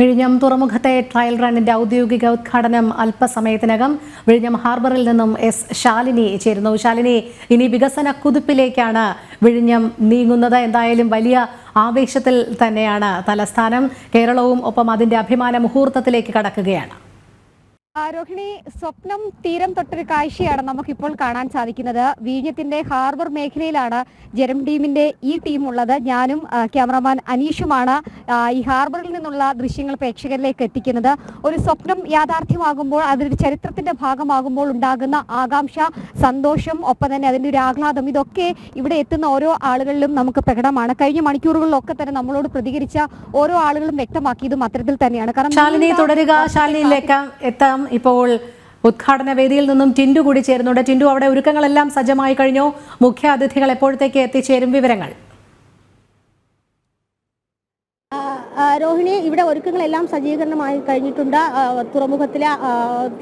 വിഴിഞ്ഞം തുറമുഖത്തെ ട്രയൽ റണ്ണിന്റെ ഔദ്യോഗിക ഉദ്ഘാടനം അല്പസമയത്തിനകം. വിഴിഞ്ഞം ഹാർബറിൽ നിന്നും എസ് ശാലിനി ചേരുന്നു. ശാലിനി, ഇനി വികസന കുതിപ്പിലേക്കാണ് വിഴിഞ്ഞം നീങ്ങുന്നത്. എന്തായാലും വലിയ ആവേശത്തിൽ തന്നെയാണ് തലസ്ഥാനം. കേരളവും ഒപ്പം അതിന്റെ അഭിമാന മുഹൂർത്തത്തിലേക്ക് കടക്കുകയാണ്. രോഹിണി, സ്വപ്നം തീരം തൊട്ടൊരു കാഴ്ചയാണ് നമുക്കിപ്പോൾ കാണാൻ സാധിക്കുന്നത്. വിഴിഞ്ഞത്തിന്റെ ഹാർബർ മേഖലയിലാണ് ജെരം ടീമിന്റെ ഈ ടീം ഉള്ളത്. ഞാനും ക്യാമറമാൻ അനീഷുമാണ് ഈ ഹാർബറിൽ നിന്നുള്ള ദൃശ്യങ്ങൾ പ്രേക്ഷകരിലേക്ക് എത്തിക്കുന്നത്. ഒരു സ്വപ്നം യാഥാർത്ഥ്യമാകുമ്പോൾ, അതൊരു ചരിത്രത്തിന്റെ ഭാഗമാകുമ്പോൾ ഉണ്ടാകുന്ന ആകാംക്ഷ, സന്തോഷം, ഒപ്പം തന്നെ അതിന്റെ ഒരു ആഹ്ലാദം, ഇതൊക്കെ ഇവിടെ എത്തുന്ന ഓരോ ആളുകളിലും നമുക്ക് പ്രകടമാണ്. കഴിഞ്ഞ മണിക്കൂറുകളിലൊക്കെ തന്നെ നമ്മളോട് പ്രതികരിച്ച ഓരോ ആളുകളും വ്യക്തമാക്കിയതും അത്തരത്തിൽ തന്നെയാണ്. കാരണം ഇപ്പോൾ ഉദ്ഘാടന വേദിയിൽ നിന്നും ടിൻഡു കൂടി ചേരുന്നുണ്ട്. ടിൻഡു, അവിടെ ഒരുക്കങ്ങളെല്ലാം സജ്ജമായി കഴിഞ്ഞു. മുഖ്യ അതിഥികൾ എപ്പോഴത്തേക്ക് എത്തിച്ചേരും? വിവരങ്ങൾ. രോഹിണി, ഇവിടെ ഒരുക്കങ്ങളെല്ലാം സജ്ജീകരണമായി കഴിഞ്ഞിട്ടുണ്ട്. തുറമുഖത്തിലെ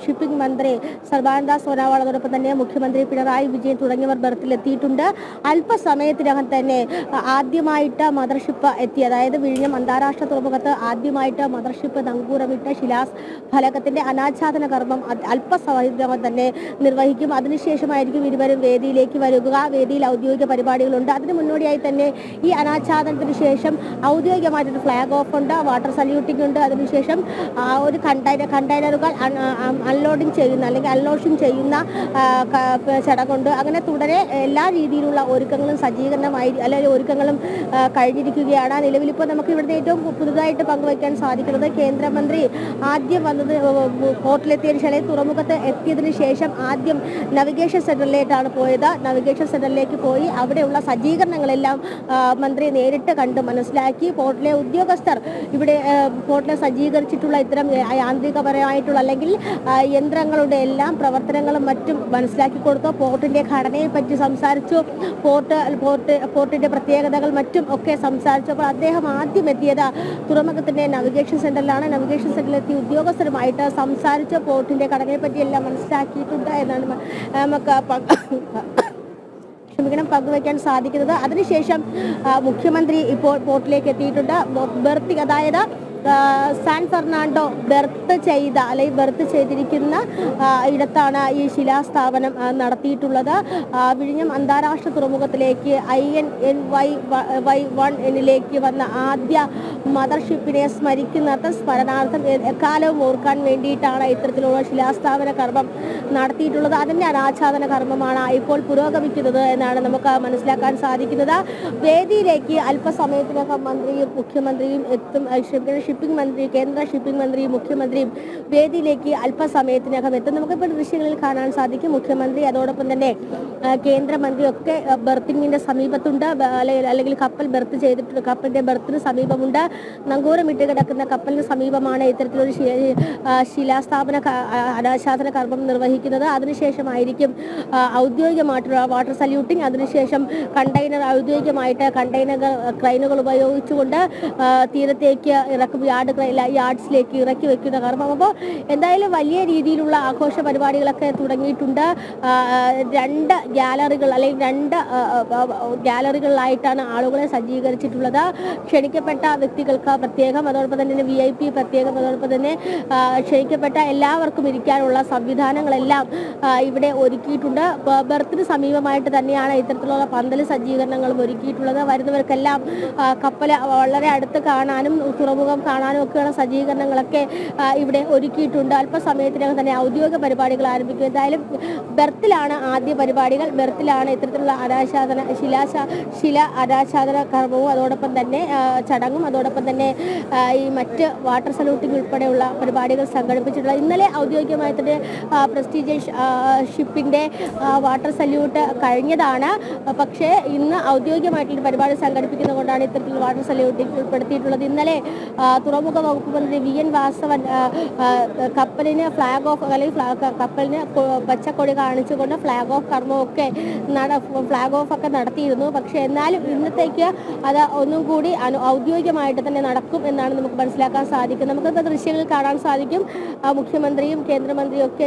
ഷിപ്പിംഗ് മന്ത്രി സർബാനന്ദ സോനോവാൾ, അതോടൊപ്പം തന്നെ മുഖ്യമന്ത്രി പിണറായി വിജയൻ തുടങ്ങിയവർ ബർത്തിലെത്തിയിട്ടുണ്ട്. അല്പസമയത്തിനകം തന്നെ ആദ്യമായിട്ട് മദർഷിപ്പ് എത്തി, അതായത് വിഴിഞ്ഞം അന്താരാഷ്ട്ര തുറമുഖത്ത് ആദ്യമായിട്ട് മദർഷിപ്പ് നങ്കൂരമിട്ട ശിലാസ് ഫലകത്തിന്റെ അനാച്ഛാദന കർമ്മം അല്പസമയത്തിനകം തന്നെ നിർവഹിക്കും. അതിനുശേഷമായിരിക്കും ഇരുവരും വേദിയിലേക്ക് വരിക. വേദിയിൽ ഔദ്യോഗിക പരിപാടികളുണ്ട്. അതിന് മുന്നോടിയായി തന്നെ ഈ അനാച്ഛാദനത്തിന് ശേഷം ഔദ്യോഗികമായിട്ടൊരു ഫ്ലാഗ് ഓഫ് ഉണ്ട്, വാട്ടർ സല്യൂട്ടിംഗ് ഉണ്ട്. അതിനുശേഷം ഒരു കണ്ടെയ്നറുകൾ അൺലോഡിങ് ചെയ്യുന്ന അല്ലെങ്കിൽ അൺലോഡിങ് ചെയ്യുന്ന ചടങ്ങുണ്ട്. അങ്ങനെ തുടരെ എല്ലാ രീതിയിലുള്ള ഒരുക്കങ്ങളും സജ്ജീകരണമായി അല്ലെങ്കിൽ ഒരുക്കങ്ങളും കഴിഞ്ഞിരിക്കുകയാണ്. നിലവിലിപ്പോൾ നമുക്ക് ഇവിടുത്തെ ഏറ്റവും പുതുതായിട്ട് പങ്കുവയ്ക്കാൻ സാധിക്കുന്നത്, കേന്ദ്രമന്ത്രി ആദ്യം വന്നത് പോർട്ടിലെത്തിയതിനു ശേഷം തുറമുഖത്ത് എത്തിയതിനു ശേഷം ആദ്യം നാവിഗേഷൻ സെന്ററിലേക്കാണ് പോയത്. നാവിഗേഷൻ സെന്ററിലേക്ക് പോയി അവിടെയുള്ള സജ്ജീകരണങ്ങളെല്ലാം മന്ത്രി നേരിട്ട് കണ്ട് മനസ്സിലാക്കി. പോർട്ടിലെ ഉദ്യോഗസ്ഥർ ഇവിടെ പോർട്ടിലെ സജ്ജീകരിച്ചിട്ടുള്ള ഇത്തരം യാന്ത്രികപരമായിട്ടുള്ള അല്ലെങ്കിൽ യന്ത്രങ്ങളുടെ എല്ലാം പ്രവർത്തനങ്ങളും മറ്റും മനസ്സിലാക്കി കൊടുത്തു. പോർട്ടിന്റെ ഘടനയെ പറ്റി സംസാരിച്ചു. പോർട്ടിന്റെ പ്രത്യേകതകൾ മറ്റും ഒക്കെ സംസാരിച്ചപ്പോൾ അദ്ദേഹം ആദ്യം എത്തിയത് തുറമുഖത്തിന്റെ നാവിഗേഷൻ സെന്ററിലാണ്. നാവിഗേഷൻ സെന്ററിലെത്തി ഉദ്യോഗസ്ഥരുമായിട്ട് സംസാരിച്ച് പോർട്ടിന്റെ ഘടനയെ പറ്റി എല്ലാം മനസ്സിലാക്കിയിട്ടുണ്ട് എന്നാണ് നമുക്ക് പങ്കുവയ്ക്കാൻ സാധിക്കുന്നത്. അതിനുശേഷം മുഖ്യമന്ത്രി ഇപ്പോൾ പോർട്ടിലേക്ക് എത്തിയിട്ടുണ്ട്. ബെർത്തിങ്, അതായത് സാൻ ഫെർണാണ്ടോ ബെർത്ത് ചെയ്തിരിക്കുന്ന ഇടത്താണ് ഈ ശിലാസ്ഥാപനം നടത്തിയിട്ടുള്ളത്. വിഴിഞ്ഞം അന്താരാഷ്ട്ര തുറമുഖത്തിലേക്ക് INNY-1 വന്ന ആദ്യ മദർഷിപ്പിനെ സ്മരണാർത്ഥം എക്കാലവും ഓർക്കാൻ വേണ്ടിയിട്ടാണ് ഇത്തരത്തിലുള്ള ശിലാസ്ഥാപന കർമ്മം നടത്തിയിട്ടുള്ളത്. അതിൻ്റെ അനാച്ഛാദന കർമ്മമാണ് ഇപ്പോൾ പുരോഗമിക്കുന്നത് എന്നാണ് നമുക്ക് മനസ്സിലാക്കാൻ സാധിക്കുന്നത്. വേദിയിലേക്ക് അല്പസമയത്തിനകം മന്ത്രിയും മുഖ്യമന്ത്രിയും എത്തും. കേന്ദ്ര ഷിപ്പിംഗ് മന്ത്രിയും മുഖ്യമന്ത്രിയും വേദിയിലേക്ക് അല്പസമയത്തിനകം എത്തും. നമുക്കിപ്പോൾ ദൃശ്യങ്ങളിൽ കാണാൻ സാധിക്കും. മുഖ്യമന്ത്രി അതോടൊപ്പം തന്നെ കേന്ദ്രമന്ത്രിയൊക്കെ ബർത്തിങ്ങിന്റെ സമീപത്തുണ്ട്, അല്ലെങ്കിൽ കപ്പൽ ബർത്ത് ചെയ്തിട്ടുണ്ട്. കപ്പലിന്റെ ബർത്തിന് സമീപമുണ്ട്. നങ്കൂരമിട്ട് കിടക്കുന്ന കപ്പലിന് സമീപമാണ് ഇത്തരത്തിലൊരു ശിലാസ്ഥാപന അനാച്ഛാദന കർമ്മം നിർവഹിക്കുന്നത്. അതിനുശേഷമായിരിക്കും ഔദ്യോഗികമായിട്ടുള്ള വാട്ടർ സല്യൂട്ടിംഗ്. അതിനുശേഷം ഔദ്യോഗികമായിട്ട് കണ്ടെയ്നർ ക്രെയിനുകൾ ഉപയോഗിച്ചുകൊണ്ട് തീരത്തേക്ക് ഇറക്കും, യാർഡ്സിലേക്ക് ഇറക്കി വെക്കുന്ന കർമ്മം. അപ്പോൾ എന്തായാലും വലിയ രീതിയിലുള്ള ആഘോഷ പരിപാടികളൊക്കെ തുടങ്ങിയിട്ടുണ്ട്. രണ്ട് ഗ്യാലറികളിലായിട്ടാണ് ആളുകളെ സജ്ജീകരിച്ചിട്ടുള്ളത്. ക്ഷണിക്കപ്പെട്ട വ്യക്തികൾക്ക് പ്രത്യേകം, അതോടൊപ്പം തന്നെ VIP പ്രത്യേകം, അതോടൊപ്പം തന്നെ ക്ഷണിക്കപ്പെട്ട എല്ലാവർക്കും ഇരിക്കാനുള്ള സംവിധാനങ്ങളെല്ലാം ഇവിടെ ഒരുക്കിയിട്ടുണ്ട്. ബർത്തിന് സമീപമായിട്ട് തന്നെയാണ് ഇത്തരത്തിലുള്ള പന്തൽ സജ്ജീകരണങ്ങളും ഒരുക്കിയിട്ടുള്ളത്. വരുന്നവർക്കെല്ലാം കപ്പൽ വളരെ അടുത്ത് കാണാനും തുറമുഖം കാണാനും ഒക്കെയുള്ള സജ്ജീകരണങ്ങളൊക്കെ ഇവിടെ ഒരുക്കിയിട്ടുണ്ട്. അല്പസമയത്തിനകം തന്നെ ഔദ്യോഗിക പരിപാടികൾ ആരംഭിക്കും. എന്തായാലും ബെർത്തിലാണ് ആദ്യ പരിപാടികൾ. ബെർത്തിലാണ് ഇത്തരത്തിലുള്ള ശില അനാച്ഛാദന കർമ്മവും അതോടൊപ്പം തന്നെ ചടങ്ങും, അതോടൊപ്പം തന്നെ ഈ മറ്റ് വാട്ടർ സല്യൂട്ടിംഗ് ഉൾപ്പെടെയുള്ള പരിപാടികൾ സംഘടിപ്പിച്ചിട്ടുള്ളത്. ഇന്നലെ ഔദ്യോഗികമായി തന്നെ പ്രസ്റ്റീജിയസ് ഷിപ്പിന്റെ വാട്ടർ സല്യൂട്ട് കഴിഞ്ഞതാണ്. പക്ഷേ ഇന്ന് ഔദ്യോഗികമായിട്ടുള്ള പരിപാടി സംഘടിപ്പിക്കുന്നതുകൊണ്ടാണ് ഇത്തരത്തിലുള്ള വാട്ടർ സല്യൂട്ടിംഗ് ഉൾപ്പെടുത്തിയിട്ടുള്ളത്. ഇന്നലെ തുറമുഖ വകുപ്പ് മന്ത്രി VN വാസവൻ കപ്പലിന് ഫ്ലാഗ് ഓഫ് അല്ലെങ്കിൽ കപ്പലിന് പച്ചക്കൊടി കാണിച്ചുകൊണ്ട് ഫ്ലാഗ് ഓഫ് കർമ്മമൊക്കെ നടത്തിയിരുന്നു. പക്ഷേ എന്നാലും ഇന്നത്തേക്ക് അത് ഒന്നും കൂടി ഔദ്യോഗികമായിട്ട് തന്നെ നടക്കും എന്നാണ് നമുക്ക് മനസ്സിലാക്കാൻ സാധിക്കുന്നത്. നമുക്കത് ദൃശ്യങ്ങളിൽ കാണാൻ സാധിക്കും. മുഖ്യമന്ത്രിയും കേന്ദ്രമന്ത്രിയും ഒക്കെ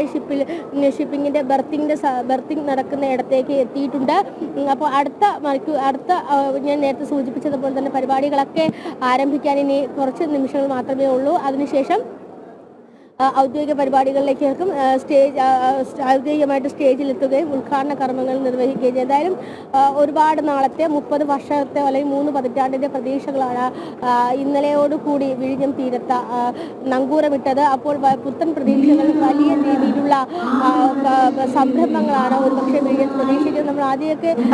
ഷിപ്പിങ്ങിന്റെ ബർത്തിങ് നടക്കുന്ന ഇടത്തേക്ക് എത്തിയിട്ടുണ്ട്. അപ്പോൾ അടുത്ത ഞാൻ നേരത്തെ സൂചിപ്പിച്ചതുപോലെ തന്നെ പരിപാടികളൊക്കെ ആരംഭിക്കാൻ ഇനി കുറച്ച് നിമിഷങ്ങൾ മാത്രമേ ഉള്ളൂ. അതിനുശേഷം ഔദ്യോഗിക പരിപാടികളിലേക്ക് ഏർക്കും. ഔദ്യോഗികമായിട്ട് സ്റ്റേജിലെത്തുകയും ഉദ്ഘാടന കർമ്മങ്ങൾ നിർവഹിക്കുകയും ചെയ്യും. എന്തായാലും ഒരുപാട് നാളത്തെ 30 വർഷത്തെ അല്ലെങ്കിൽ 3 പതിറ്റാണ്ടിന്റെ പ്രതീക്ഷകളാണ് ഇന്നലെയോടുകൂടി വിഴിഞ്ഞം തീരത്ത് നങ്കൂരമിട്ടത്. അപ്പോൾ പുത്തൻ പ്രതീക്ഷകൾ, വലിയ രീതിയിലുള്ള സംരംഭങ്ങളാണ് ഒരുപക്ഷെ വിഴിഞ്ഞം പ്രതീക്ഷിക്കുന്നത്. നമ്മൾ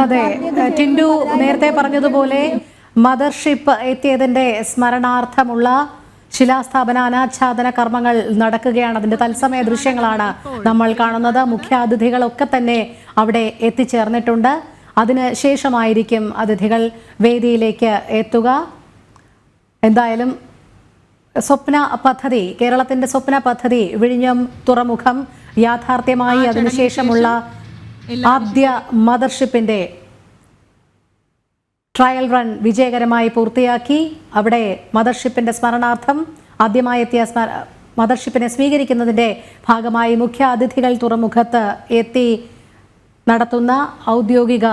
അതെ, ടിൻഡു നേരത്തെ പറഞ്ഞതുപോലെ മദർഷിപ്പ് എത്തിയതിന്റെ സ്മരണാർത്ഥമുള്ള ശിലാസ്ഥാപന അനാച്ഛാദന കർമ്മങ്ങൾ നടക്കുകയാണ്. അതിന്റെ തത്സമയ ദൃശ്യങ്ങളാണ് നമ്മൾ കാണുന്നത്. മുഖ്യാതിഥികളൊക്കെ തന്നെ അവിടെ എത്തിച്ചേർന്നിട്ടുണ്ട്. അതിന് ശേഷമായിരിക്കും അതിഥികൾ വേദിയിലേക്ക് എത്തുക. എന്തായാലും സ്വപ്ന പദ്ധതി, കേരളത്തിന്റെ സ്വപ്ന പദ്ധതി വിഴിഞ്ഞം തുറമുഖം യാഥാർത്ഥ്യമായി. അതിനുശേഷമുള്ള ആദ്യ മദർഷിപ്പിന്റെ ട്രയൽ റൺ വിജയകരമായി പൂർത്തിയാക്കി. അവിടെ മദർഷിപ്പിന്റെ സ്മരണാർത്ഥം ആദ്യമായി എത്തിയ മദർഷിപ്പിനെ സ്വീകരിക്കുന്നതിന്റെ ഭാഗമായി മുഖ്യ അതിഥികൾ തുറമുഖത്ത് എത്തി നടത്തുന്ന ഔദ്യോഗിക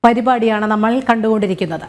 പരിപാടിയാണ് നമ്മൾ കണ്ടുകൊണ്ടിരിക്കുന്നത്.